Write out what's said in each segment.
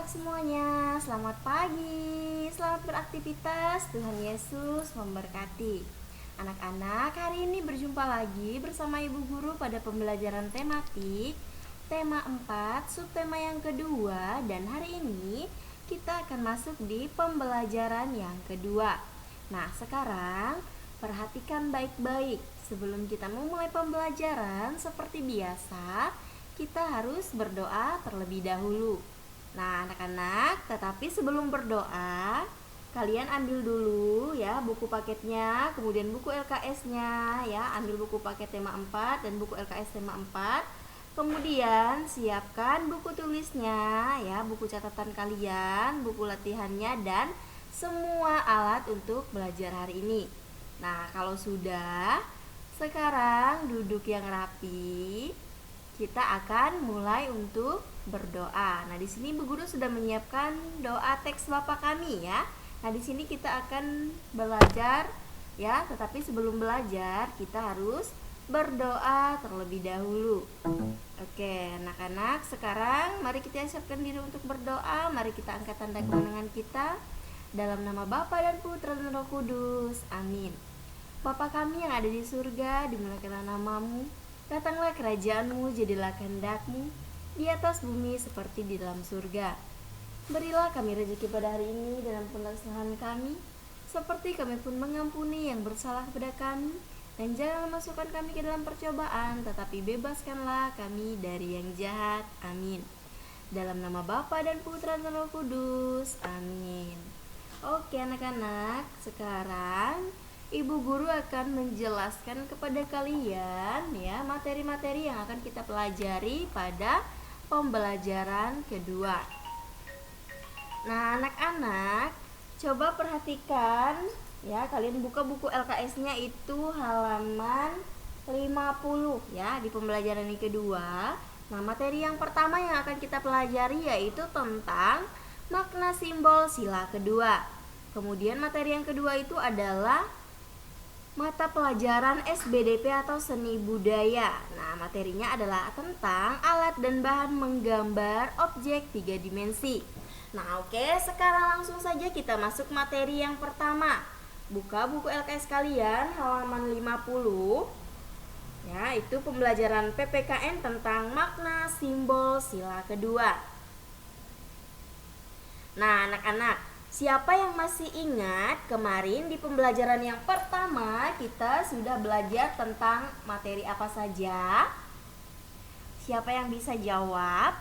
semuanya, selamat pagi, selamat beraktivitas, Tuhan Yesus memberkati. Anak-anak, hari ini berjumpa lagi bersama Ibu Guru pada pembelajaran tematik tema 4, subtema yang kedua. Dan hari ini kita akan masuk di pembelajaran yang kedua. Nah, sekarang perhatikan baik-baik. Sebelum kita memulai pembelajaran, seperti biasa, kita harus berdoa terlebih dahulu. Nah, anak-anak, tetapi sebelum berdoa, kalian ambil dulu ya buku paketnya, kemudian buku LKS-nya ya, ambil buku paket tema 4 dan buku LKS tema 4. Kemudian siapkan buku tulisnya ya, buku catatan kalian, buku latihannya dan semua alat untuk belajar hari ini. Nah, kalau sudah, sekarang duduk yang rapi. Kita akan mulai untuk berdoa. Nah, di sini Bu Guru sudah menyiapkan doa teks Bapa Kami ya. Nah, di sini kita akan belajar ya, tetapi sebelum belajar kita harus berdoa terlebih dahulu. Oke, anak-anak, sekarang mari kita siapkan diri untuk berdoa. Mari kita angkat tanda kemenangan kita dalam nama Bapa dan Putra dan Roh Kudus. Amin. Bapa kami yang ada di surga, dimuliakanlah namamu. Datanglah kerajaanmu, jadilah kehendak-mu di atas bumi seperti di dalam surga. Berilah kami rezeki pada hari ini dan ampunlah kesalahan kami, seperti kami pun mengampuni yang bersalah kepada kami. Dan jangan masukkan kami ke dalam percobaan, tetapi bebaskanlah kami dari yang jahat. Amin. Dalam nama Bapa dan Putra dan Roh Kudus. Amin. Oke anak-anak, sekarang Ibu Guru akan menjelaskan kepada kalian ya materi-materi yang akan kita pelajari pada pembelajaran kedua. Nah, anak-anak, coba perhatikan ya, kalian buka buku LKS-nya itu halaman 50 ya di pembelajaran yang kedua. Nah, materi yang pertama yang akan kita pelajari yaitu tentang makna simbol sila kedua. Kemudian materi yang kedua itu adalah mata pelajaran SBDP atau seni budaya. Nah, materinya adalah tentang alat dan bahan menggambar objek 3 dimensi. Nah, oke, sekarang langsung saja kita masuk materi yang pertama. Buka buku LKS kalian halaman 50. Ya, itu pembelajaran PPKN tentang makna simbol sila kedua. Nah, anak-anak, siapa yang masih ingat kemarin di pembelajaran yang pertama kita sudah belajar tentang materi apa saja? Siapa yang bisa jawab?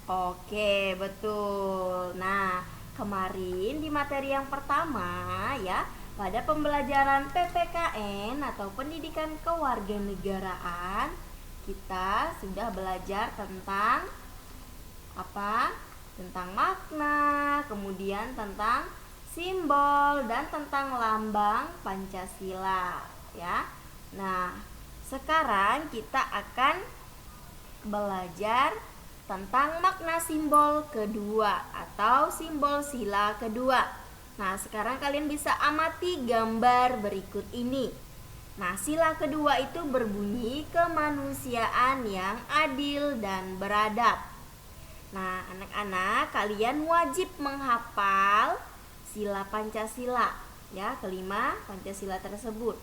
Oke, betul. Nah, kemarin di materi yang pertama ya, pada pembelajaran PPKN atau pendidikan kewarganegaraan, kita sudah belajar tentang apa? Tentang makna, kemudian tentang simbol dan tentang lambang Pancasila ya. Nah, sekarang kita akan belajar tentang makna simbol kedua atau simbol sila kedua. Nah, sekarang kalian bisa amati gambar berikut ini. Nah, sila kedua itu berbunyi kemanusiaan yang adil dan beradab. Nah, anak-anak, kalian wajib menghafal sila Pancasila ya, kelima Pancasila tersebut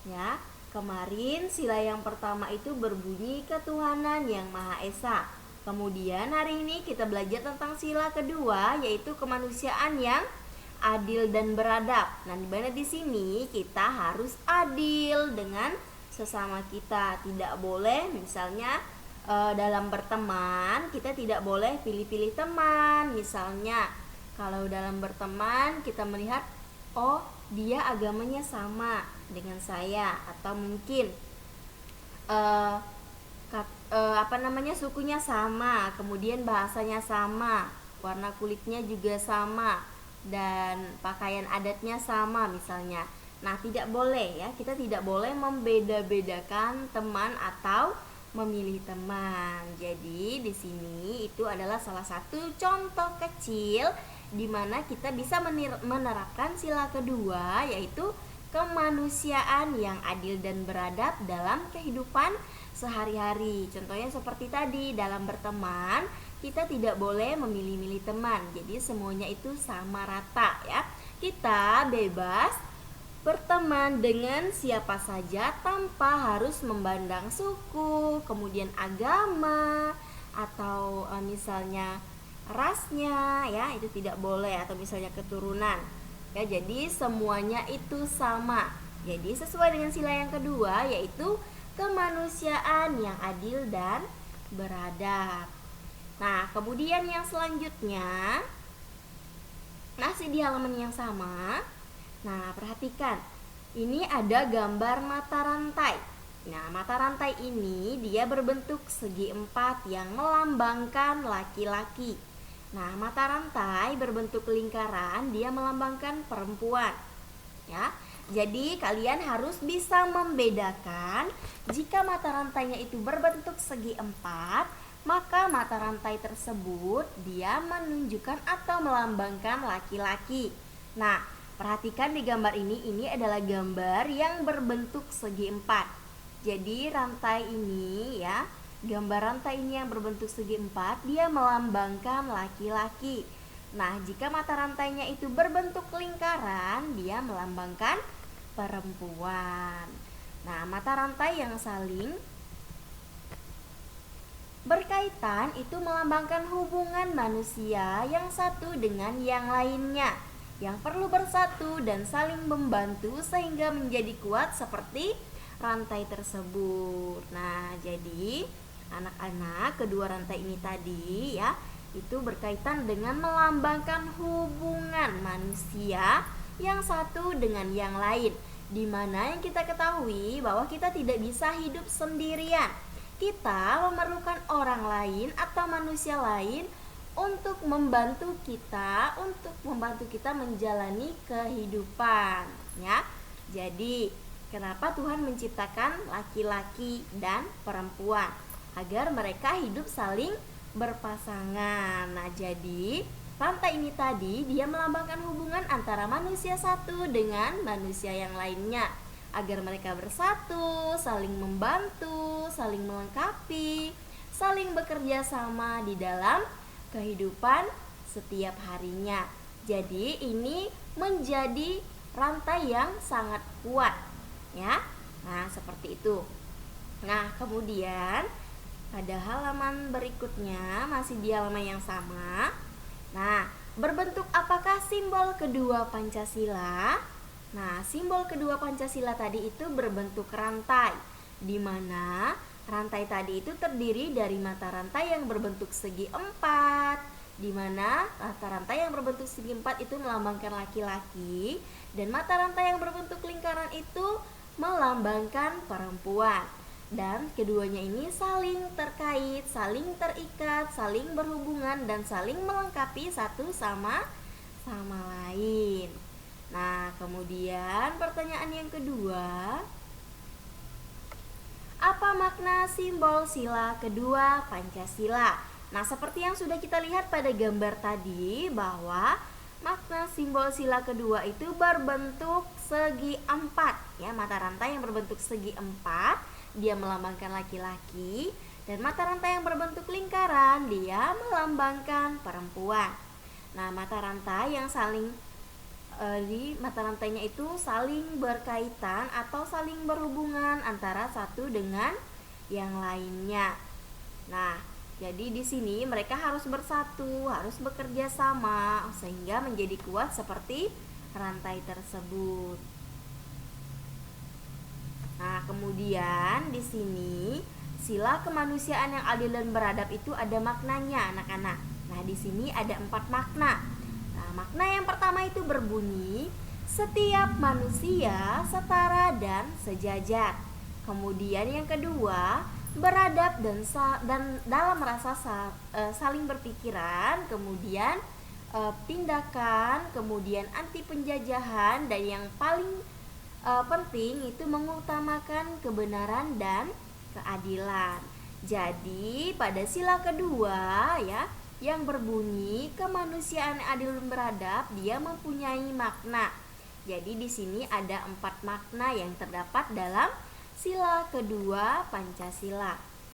ya. Kemarin sila yang pertama itu berbunyi ketuhanan yang Maha Esa. Kemudian hari ini kita belajar tentang sila kedua yaitu kemanusiaan yang adil dan beradab. Nah, dimana di sini kita harus adil dengan sesama kita. Tidak boleh misalnya dalam berteman kita tidak boleh pilih-pilih teman. Misalnya kalau dalam berteman kita melihat oh dia agamanya sama dengan saya, atau mungkin sukunya sama, kemudian bahasanya sama, warna kulitnya juga sama, dan pakaian adatnya sama misalnya. Nah, tidak boleh ya, kita tidak boleh membeda-bedakan teman atau memilih teman. Jadi di sini itu adalah salah satu contoh kecil di mana kita bisa menerapkan sila kedua yaitu kemanusiaan yang adil dan beradab dalam kehidupan sehari-hari. Contohnya seperti tadi dalam berteman, kita tidak boleh memilih-milih teman. Jadi semuanya itu sama rata ya. Kita bebas berteman dengan siapa saja tanpa harus memandang suku, kemudian agama, atau misalnya rasnya ya, itu tidak boleh, atau misalnya keturunan. Ya, jadi semuanya itu sama. Jadi sesuai dengan sila yang kedua, yaitu kemanusiaan yang adil dan beradab. Nah, kemudian yang selanjutnya masih di halaman yang sama. Nah, perhatikan. Ini ada gambar mata rantai. Nah, mata rantai ini dia berbentuk segi empat yang melambangkan laki-laki. Nah, mata rantai berbentuk lingkaran, dia melambangkan perempuan. Ya. Jadi kalian harus bisa membedakan jika mata rantainya itu berbentuk segi empat, maka mata rantai tersebut dia menunjukkan atau melambangkan laki-laki. Nah, perhatikan di gambar ini adalah gambar yang berbentuk segi empat. Jadi rantai ini ya, gambar rantai ini yang berbentuk segi empat, dia melambangkan laki-laki. Nah, jika mata rantainya itu berbentuk lingkaran, dia melambangkan perempuan. Nah, mata rantai yang saling berkaitan itu melambangkan hubungan manusia yang satu dengan yang lainnya, yang perlu bersatu dan saling membantu sehingga menjadi kuat seperti rantai tersebut. Nah, jadi anak-anak, kedua rantai ini tadi ya, itu berkaitan dengan melambangkan hubungan manusia yang satu dengan yang lain, di mana yang kita ketahui bahwa kita tidak bisa hidup sendirian. Kita memerlukan orang lain atau manusia lain untuk membantu kita menjalani kehidupan ya. Jadi, kenapa Tuhan menciptakan laki-laki dan perempuan? Agar mereka hidup saling berpasangan. Nah, jadi rantai ini tadi dia melambangkan hubungan antara manusia satu dengan manusia yang lainnya, agar mereka bersatu, saling membantu, saling melengkapi, saling bekerja sama di dalam kehidupan setiap harinya. Jadi ini menjadi rantai yang sangat kuat ya. Nah, seperti itu. Nah, kemudian pada halaman berikutnya, masih di halaman yang sama. Nah, berbentuk apakah simbol kedua Pancasila? Nah, simbol kedua Pancasila tadi itu berbentuk rantai, di mana rantai tadi itu terdiri dari mata rantai yang berbentuk segi empat, di mana mata rantai yang berbentuk segi empat itu melambangkan laki-laki, dan mata rantai yang berbentuk lingkaran itu melambangkan perempuan. Dan keduanya ini saling terkait, saling terikat, saling berhubungan, dan saling melengkapi satu sama lain. Nah, kemudian pertanyaan yang kedua, apa makna simbol sila kedua Pancasila? Nah, seperti yang sudah kita lihat pada gambar tadi, bahwa makna simbol sila kedua itu berbentuk segi empat ya, mata rantai yang berbentuk segi empat dia melambangkan laki-laki, dan mata rantai yang berbentuk lingkaran dia melambangkan perempuan. Nah, mata rantai yang saling di mata rantainya itu saling berkaitan atau saling berhubungan antara satu dengan yang lainnya. Nah, jadi di sini mereka harus bersatu, harus bekerja sama sehingga menjadi kuat seperti rantai tersebut. Nah, kemudian di sini sila kemanusiaan yang adil dan beradab itu ada maknanya, anak-anak. Nah, di sini ada 4 makna. Nah, makna yang pertama itu berbunyi setiap manusia setara dan sejajar. Kemudian yang kedua, beradab dan dalam rasa saling berpikiran. Kemudian tindakan, kemudian anti penjajahan, dan yang paling penting itu mengutamakan kebenaran dan keadilan. Jadi pada sila kedua ya, yang berbunyi kemanusiaan adil dan beradab, dia mempunyai makna. Jadi di sini ada 4 makna yang terdapat dalam sila kedua Pancasila.